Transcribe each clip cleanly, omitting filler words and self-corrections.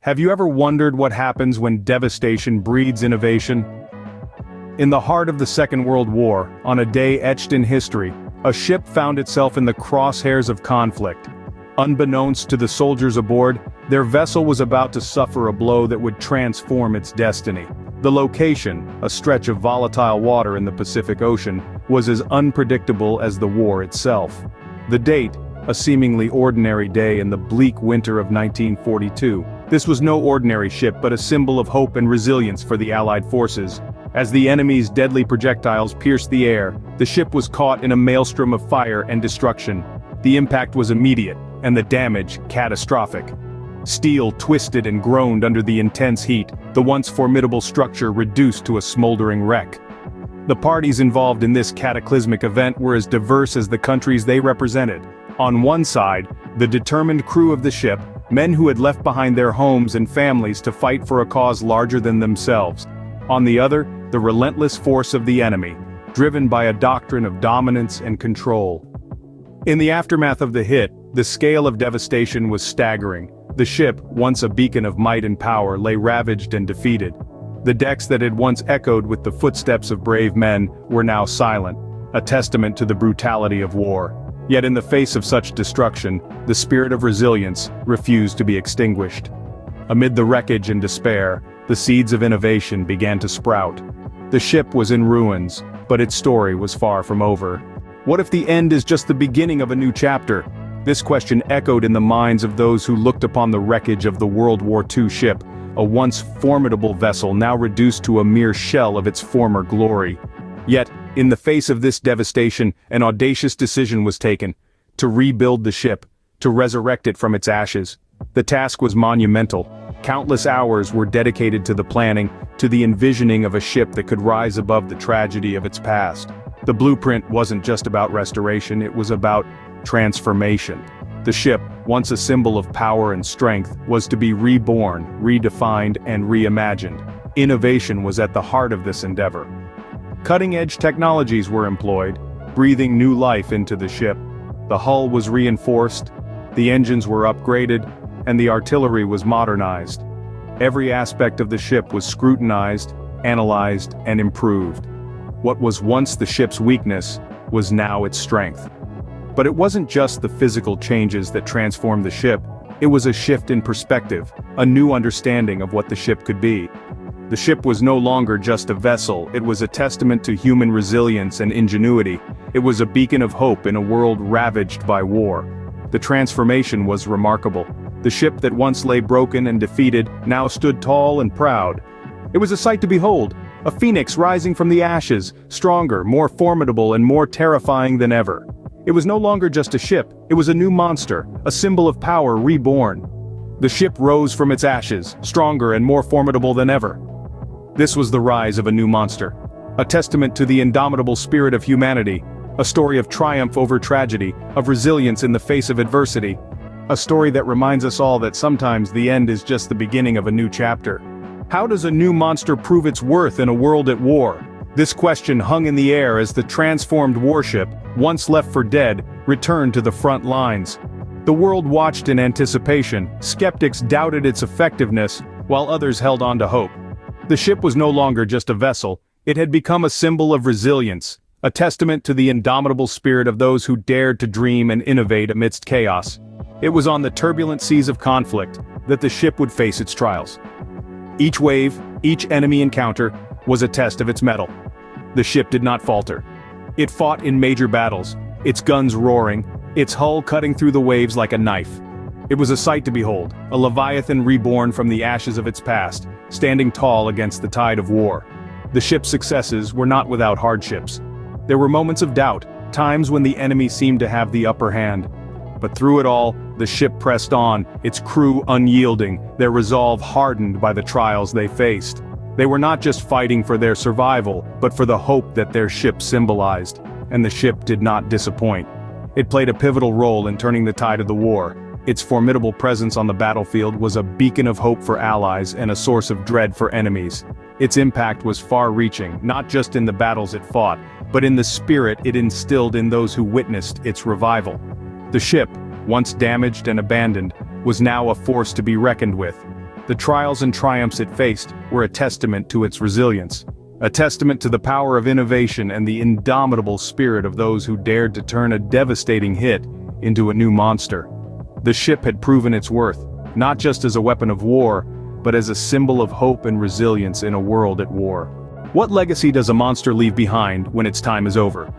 Have you ever wondered what happens when devastation breeds innovation? In the heart of the Second World War, on a day etched in history, a ship found itself in the crosshairs of conflict. Unbeknownst to the soldiers aboard, their vessel was about to suffer a blow that would transform its destiny. The location, a stretch of volatile water in the Pacific Ocean, was as unpredictable as the war itself. The date, a seemingly ordinary day in the bleak winter of 1942. This was no ordinary ship but a symbol of hope and resilience for the Allied forces. As the enemy's deadly projectiles pierced the air, the ship was caught in a maelstrom of fire and destruction. The impact was immediate, and the damage catastrophic. Steel twisted and groaned under the intense heat, the once formidable structure reduced to a smoldering wreck. The parties involved in this cataclysmic event were as diverse as the countries they represented. On one side, the determined crew of the ship, men who had left behind their homes and families to fight for a cause larger than themselves. On the other, the relentless force of the enemy, driven by a doctrine of dominance and control. In the aftermath of the hit, the scale of devastation was staggering. The ship, once a beacon of might and power, lay ravaged and defeated. The decks that had once echoed with the footsteps of brave men were now silent, a testament to the brutality of war. Yet in the face of such destruction, the spirit of resilience refused to be extinguished. Amid the wreckage and despair, the seeds of innovation began to sprout. The ship was in ruins, but its story was far from over. What if the end is just the beginning of a new chapter? This question echoed in the minds of those who looked upon the wreckage of the World War II ship, a once formidable vessel now reduced to a mere shell of its former glory. Yet, in the face of this devastation, an audacious decision was taken: to rebuild the ship, to resurrect it from its ashes. The task was monumental. Countless hours were dedicated to the planning, to the envisioning of a ship that could rise above the tragedy of its past. The blueprint wasn't just about restoration, it was about transformation. The ship, once a symbol of power and strength, was to be reborn, redefined, and reimagined. Innovation was at the heart of this endeavor. Cutting-edge technologies were employed, breathing new life into the ship. The hull was reinforced, the engines were upgraded, and the artillery was modernized. Every aspect of the ship was scrutinized, analyzed, and improved. What was once the ship's weakness was now its strength. But it wasn't just the physical changes that transformed the ship, it was a shift in perspective, a new understanding of what the ship could be. The ship was no longer just a vessel, it was a testament to human resilience and ingenuity. It was a beacon of hope in a world ravaged by war. The transformation was remarkable. The ship that once lay broken and defeated now stood tall and proud. It was a sight to behold, a phoenix rising from the ashes, stronger, more formidable, and more terrifying than ever. It was no longer just a ship, it was a new monster, a symbol of power reborn. The ship rose from its ashes, stronger and more formidable than ever. This was the rise of a new monster, a testament to the indomitable spirit of humanity, a story of triumph over tragedy, of resilience in the face of adversity, a story that reminds us all that sometimes the end is just the beginning of a new chapter. How does a new monster prove its worth in a world at war? This question hung in the air as the transformed warship, once left for dead, returned to the front lines. The world watched in anticipation, skeptics doubted its effectiveness, while others held on to hope. The ship was no longer just a vessel, it had become a symbol of resilience, a testament to the indomitable spirit of those who dared to dream and innovate amidst chaos. It was on the turbulent seas of conflict that the ship would face its trials. Each wave, each enemy encounter, was a test of its mettle. The ship did not falter. It fought in major battles, its guns roaring, its hull cutting through the waves like a knife. It was a sight to behold, a leviathan reborn from the ashes of its past, standing tall against the tide of war. The ship's successes were not without hardships. There were moments of doubt, times when the enemy seemed to have the upper hand. But through it all, the ship pressed on, its crew unyielding, their resolve hardened by the trials they faced. They were not just fighting for their survival, but for the hope that their ship symbolized. And the ship did not disappoint. It played a pivotal role in turning the tide of the war. Its formidable presence on the battlefield was a beacon of hope for allies and a source of dread for enemies. Its impact was far-reaching, not just in the battles it fought, but in the spirit it instilled in those who witnessed its revival. The ship, once damaged and abandoned, was now a force to be reckoned with. The trials and triumphs it faced were a testament to its resilience, a testament to the power of innovation and the indomitable spirit of those who dared to turn a devastating hit into a new monster. The ship had proven its worth, not just as a weapon of war, but as a symbol of hope and resilience in a world at war. What legacy does a monster leave behind when its time is over?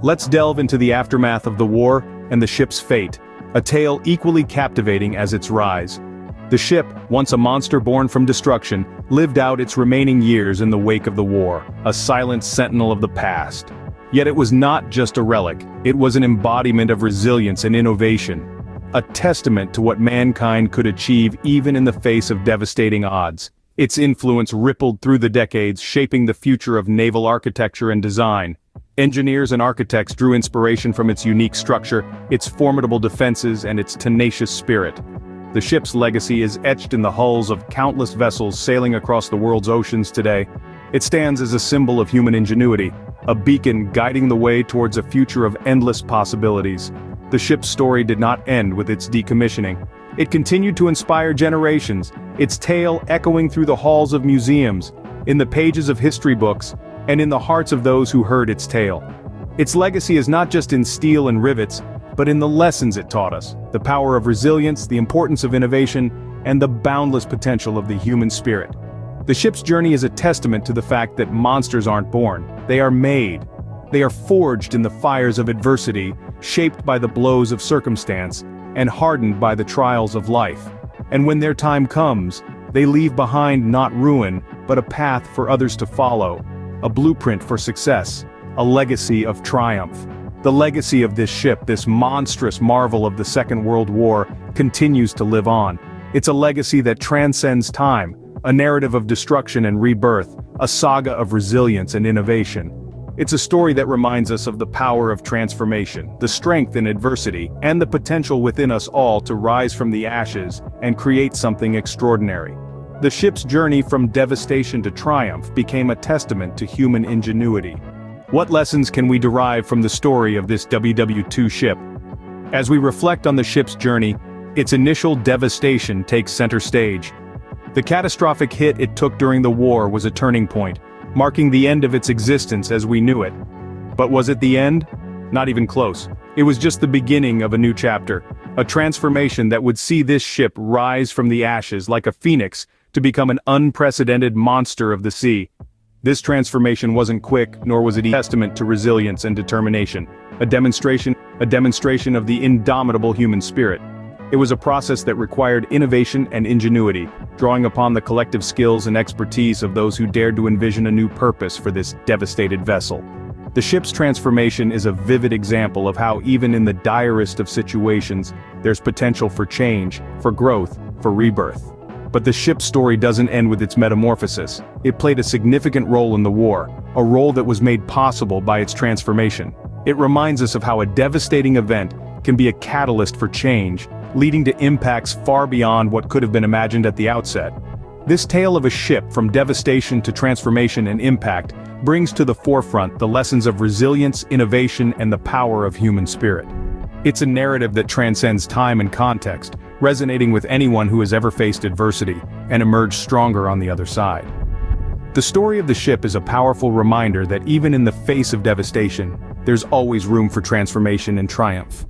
Let's delve into the aftermath of the war and the ship's fate, a tale equally captivating as its rise. The ship, once a monster born from destruction, lived out its remaining years in the wake of the war, a silent sentinel of the past. Yet it was not just a relic, it was an embodiment of resilience and innovation, a testament to what mankind could achieve even in the face of devastating odds. Its influence rippled through the decades, shaping the future of naval architecture and design. Engineers and architects drew inspiration from its unique structure, its formidable defenses, and its tenacious spirit. The ship's legacy is etched in the hulls of countless vessels sailing across the world's oceans today. It stands as a symbol of human ingenuity, a beacon guiding the way towards a future of endless possibilities. The ship's story did not end with its decommissioning. It continued to inspire generations, its tale echoing through the halls of museums, in the pages of history books, and in the hearts of those who heard its tale. Its legacy is not just in steel and rivets, but in the lessons it taught us, the power of resilience, the importance of innovation, and the boundless potential of the human spirit. The ship's journey is a testament to the fact that monsters aren't born, they are made. They are forged in the fires of adversity, shaped by the blows of circumstance, and hardened by the trials of life. And when their time comes, they leave behind not ruin, but a path for others to follow, a blueprint for success, a legacy of triumph. The legacy of this ship, this monstrous marvel of the Second World War, continues to live on. It's a legacy that transcends time, a narrative of destruction and rebirth, a saga of resilience and innovation. It's a story that reminds us of the power of transformation, the strength in adversity, and the potential within us all to rise from the ashes and create something extraordinary. The ship's journey from devastation to triumph became a testament to human ingenuity. What lessons can we derive from the story of this WW2 ship? As we reflect on the ship's journey, its initial devastation takes center stage. The catastrophic hit it took during the war was a turning point, marking the end of its existence as we knew it. But was it the end? Not even close. It was just the beginning of a new chapter, a transformation that would see this ship rise from the ashes like a phoenix to become an unprecedented monster of the sea. This transformation wasn't quick, nor was it a testament to resilience and determination, a demonstration of the indomitable human spirit. It was a process that required innovation and ingenuity, drawing upon the collective skills and expertise of those who dared to envision a new purpose for this devastated vessel. The ship's transformation is a vivid example of how even in the direst of situations, there's potential for change, for growth, for rebirth. But the ship's story doesn't end with its metamorphosis. It played a significant role in the war, a role that was made possible by its transformation. It reminds us of how a devastating event can be a catalyst for change, leading to impacts far beyond what could have been imagined at the outset. This tale of a ship from devastation to transformation and impact brings to the forefront the lessons of resilience, innovation, and the power of human spirit. It's a narrative that transcends time and context, resonating with anyone who has ever faced adversity and emerged stronger on the other side. The story of the ship is a powerful reminder that even in the face of devastation, there's always room for transformation and triumph.